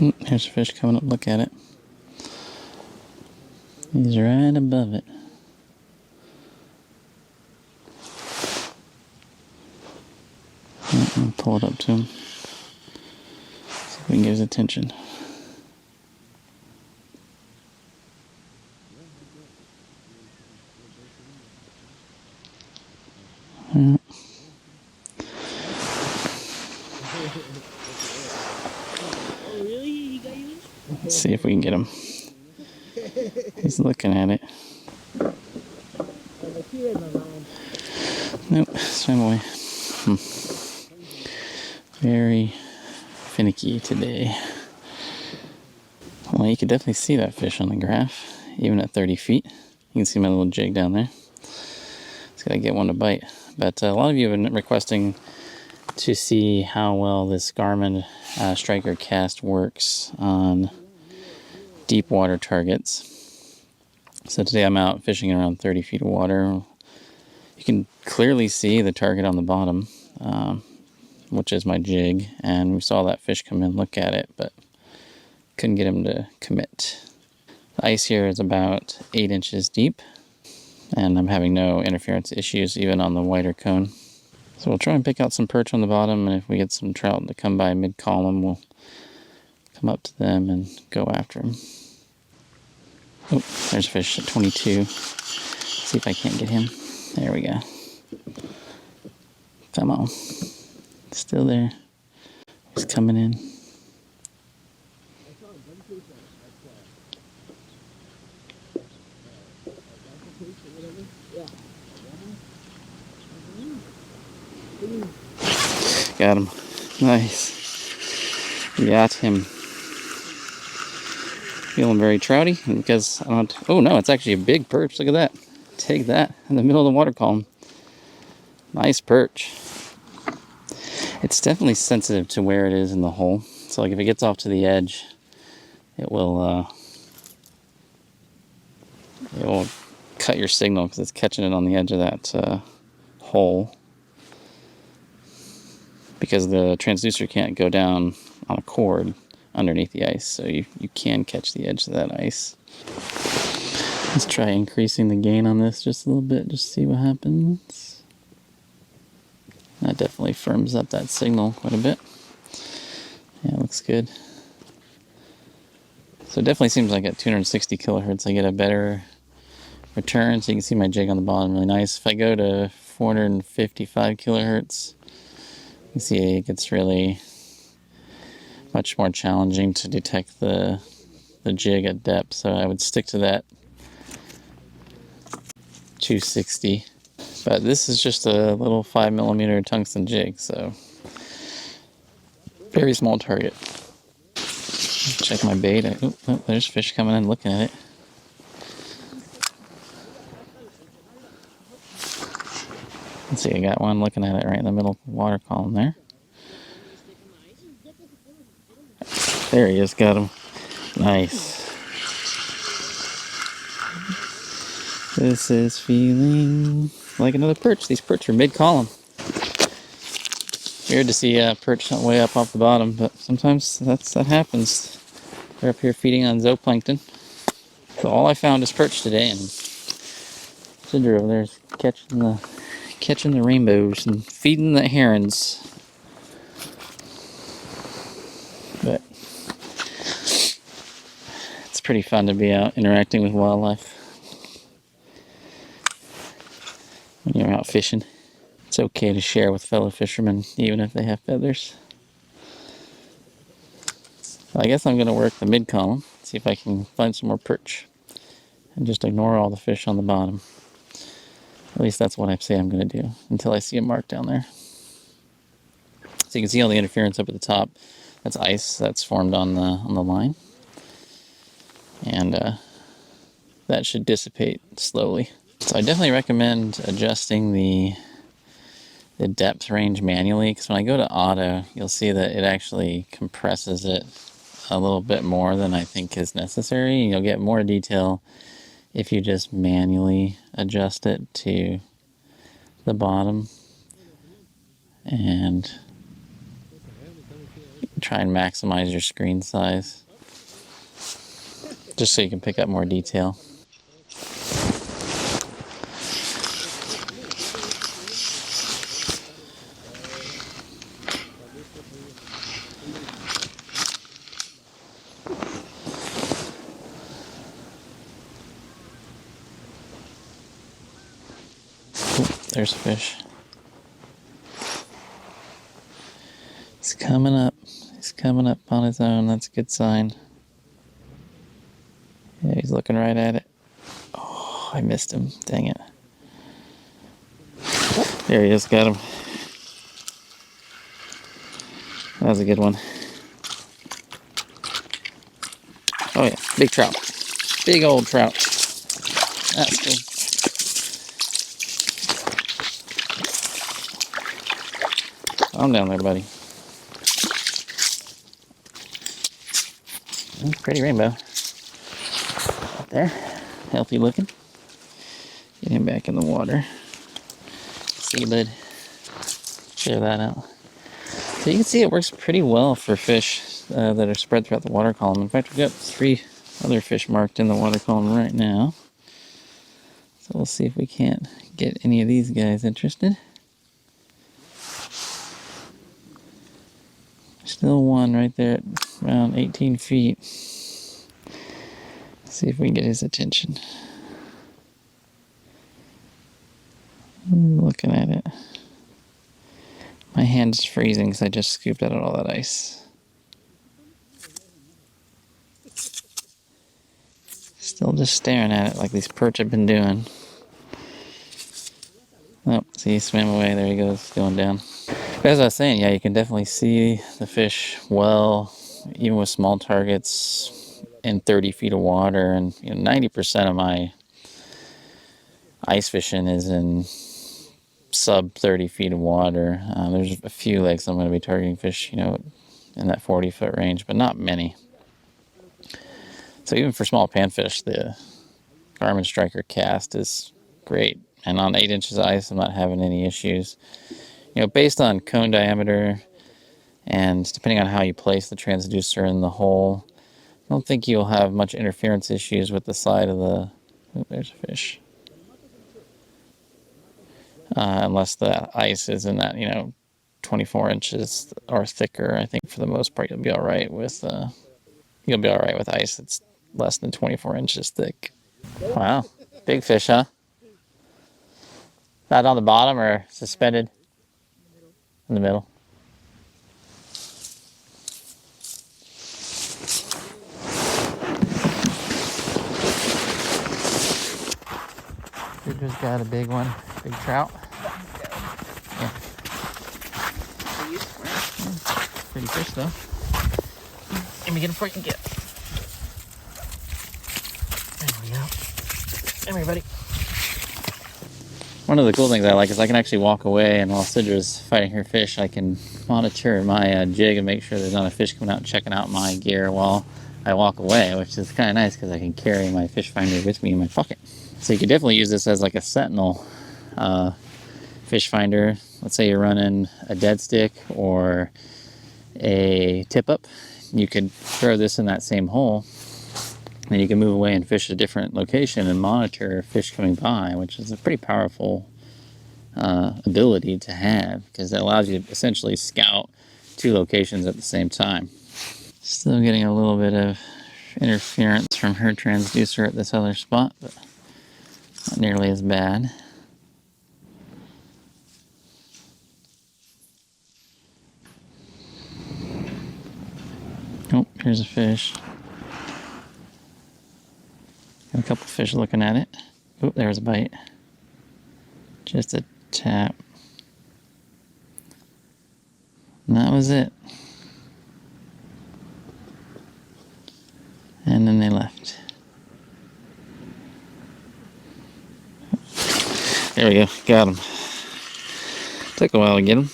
There's a fish coming up. Look at it. He's right above it. I'll pull it up to him. See if we can get his attention. Let's see if we can get him. He's looking at it. Nope, swam away. Very finicky today. Well, you can definitely see that fish on the graph, even at 30 feet. You can see my little jig down there. Just gotta get one to bite. But a lot of you have been requesting to see how well this Garmin Striker Cast works on deep water targets. So today I'm out fishing around 30 feet of water. You can clearly see the target on the bottom, which is my jig, and we saw that fish come in, look at it, but couldn't get him to commit. The ice here is about 8 inches deep, and I'm having no interference issues even on the wider cone. So we'll try and pick out some perch on the bottom, and if we get some trout to come by mid-column, we'll come up to them and go after them. Oh, there's a fish at 22. See if I can't get him. There we go. Come on. Still there. He's coming in. Got him. Nice. Got him. Feeling very trouty because I don't. Oh no, it's actually a big perch. Look at that. Take that in the middle of the water column. Nice perch. It's definitely sensitive to where it is in the hole. So like if it gets off to the edge, it will cut your signal because it's catching it on the edge of that hole. Because the transducer can't go down on a cord underneath the ice, so you can catch the edge of that ice. Let's try increasing the gain on this just a little bit, just to see what happens. That definitely firms up that signal quite a bit. Yeah, it looks good. So it definitely seems like at 260 kilohertz I get a better return. So you can see my jig on the bottom, really nice. If I go to 455 kilohertz, you can see it gets really much more challenging to detect the jig at depth. So I would stick to that 260. But this is just a little 5mm tungsten jig, so very small target. Check my bait. Oh, there's fish coming in, looking at it. Let's see, I got one looking at it right in the middle of the water column there. There he is, got him. Nice. This is feeling like another perch. These perch are mid-column. Weird to see perch way up off the bottom, but sometimes that happens. They're up here feeding on zooplankton. So all I found is perch today, and Cinder over there is catching the rainbows and feeding the herons. But it's pretty fun to be out interacting with wildlife when you're out fishing. It's okay to share with fellow fishermen, even if they have feathers. So I guess I'm going to work the mid-column, see if I can find some more perch, and just ignore all the fish on the bottom. At least that's what I say I'm going to do, until I see a mark down there. So you can see all the interference up at the top. That's ice that's formed on the line. And that should dissipate slowly. So I definitely recommend adjusting the depth range manually, because when I go to auto, you'll see that it actually compresses it a little bit more than I think is necessary. You'll get more detail if you just manually adjust it to the bottom and Try and maximize your screen size, just so you can pick up more detail. Ooh, there's a fish. He's coming up. He's coming up on his own. That's a good sign. Yeah, he's looking right at it. Oh, I missed him. Dang it. There he is. Got him. That was a good one. Oh yeah, big trout. Big old trout. That's good. Calm down there, buddy. Pretty rainbow. Up there. Healthy looking. Get him back in the water. See, bud. Share that out. So you can see it works pretty well for fish that are spread throughout the water column. In fact, we've got 3 other fish marked in the water column right now. So we'll see if we can't get any of these guys interested. Still one right there at around 18 feet. Let's see if we can get his attention. Looking at it. My hand's freezing because I just scooped out all that ice. Still just staring at it like these perch have been doing. Oh, see, he swam away. There he goes, going down. But as I was saying, yeah, you can definitely see the fish well, even with small targets in 30 feet of water. And 90% of my ice fishing is in sub 30 feet of water. There's a few lakes I'm going to be targeting fish, in that 40-foot range, but not many. So even for small panfish, the Garmin Striker Cast is great. And on 8 inches of ice, I'm not having any issues. Based on cone diameter and depending on how you place the transducer in the hole, I don't think you'll have much interference issues with the side of the... Oh, there's a fish. Unless the ice is in that, 24 inches or thicker. I think for the most part you'll be all right with ice that's less than 24 inches thick. Wow, big fish, huh? That on the bottom or suspended? In the middle. We just got a big one, big trout. Yeah. Pretty fish though. Let me get him before you can get. There we go. Come here, buddy. One of the cool things I like is I can actually walk away, and while Sidra's fighting her fish, I can monitor my jig and make sure there's not a fish coming out and checking out my gear while I walk away, which is kind of nice because I can carry my fish finder with me in my pocket. So you could definitely use this as like a sentinel fish finder. Let's say you're running a dead stick or a tip up. You could throw this in that same hole, and you can move away and fish a different location and monitor fish coming by, which is a pretty powerful ability to have because it allows you to essentially scout 2 locations at the same time. Still getting a little bit of interference from her transducer at this other spot, but not nearly as bad. Oh, here's a fish. Got a couple fish looking at it. Oh, there's a bite. Just a tap. And that was it. And then they left. There we go, got him. Took a while to get him.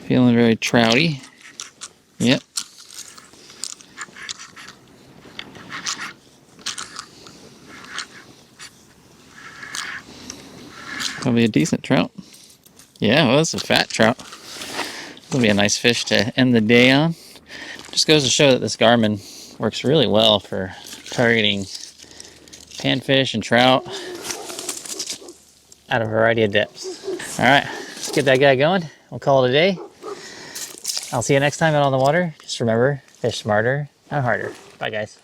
Feeling very trouty. Yep. Probably a decent trout. Yeah, well, that's a fat trout. It'll be a nice fish to end the day on. Just goes to show that this Garmin works really well for targeting panfish and trout at a variety of depths. All right, let's get that guy going. We'll call it a day. I'll see you next time out on the water. Just remember, fish smarter, not harder. Bye, guys.